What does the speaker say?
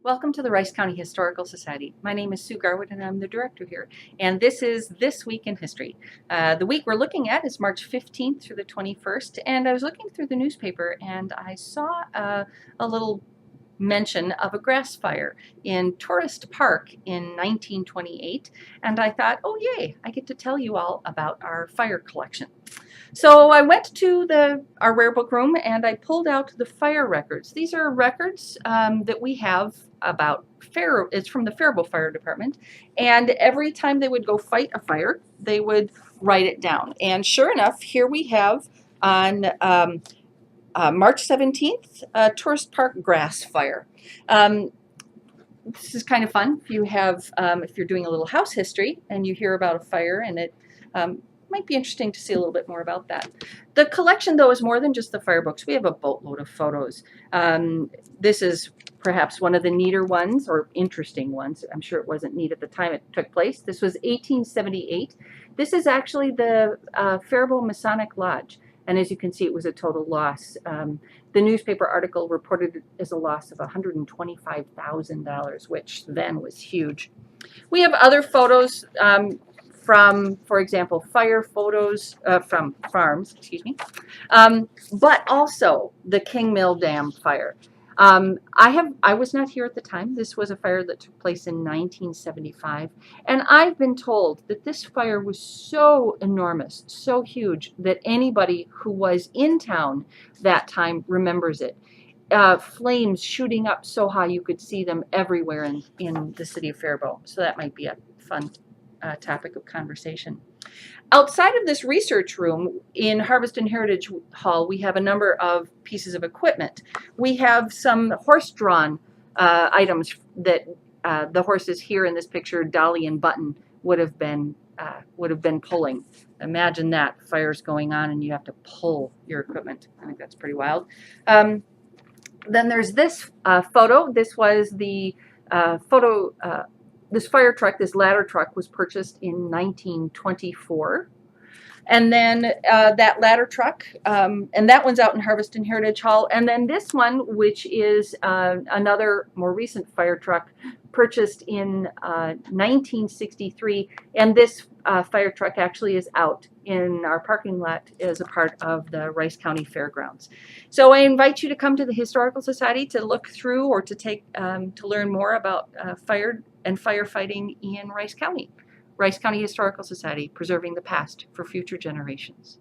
Welcome to the Rice County Historical Society. My name is Sue Garwood and I'm the director here. And this is This Week in History. The week we're looking at is March 15th through the 21st. And I was looking through the newspaper and I saw a little mention of a grass fire in Tourist Park in 1928. And I thought, oh yay, I get to tell you all about our fire collection. So I went to our rare book room and I pulled out the fire records. These are records that we have about fire. It's from the Faribault Fire Department. And every time they would go fight a fire, they would write it down. And sure enough, here we have on March 17th, Tourist Park grass fire. This is kind of fun. If you have, if you're doing a little house history and you hear about a fire and it might be interesting to see a little bit more about that. The collection, though, is more than just the fire books. We have a boatload of photos. This is perhaps one of the neater ones, or interesting ones. I'm sure it wasn't neat at the time it took place. This was 1878. This is actually the Faribault Masonic Lodge. And as you can see, it was a total loss. The newspaper article reported it as a loss of $125,000, which then was huge. We have other photos from, for example, fire photos from farms, excuse me, but also the King Mill Dam fire. I was not here at the time. This was a fire that took place in 1975, and I've been told that this fire was so enormous, so huge, that anybody who was in town that time remembers it. Flames shooting up so high you could see them everywhere in the city of Faribault. So that might be a fun topic of conversation. Outside of this research room in Harvest and Heritage Hall, we have a number of pieces of equipment. We have some horse-drawn items that the horses here in this picture, Dolly and Button, would have been pulling. Imagine that, fire's going on and you have to pull your equipment. I think that's pretty wild. Then there's this photo. This was the photo. This fire truck, this ladder truck, was purchased in 1924. And then that ladder truck, and that one's out in Harvest and Heritage Hall. And then this one, which is another more recent fire truck, purchased in 1963. And this fire truck actually is out in our parking lot as a part of the Rice County Fairgrounds. So I invite you to come to the Historical Society to look through or to take to learn more about fire and firefighting in Rice County. Rice County Historical Society, preserving the past for future generations.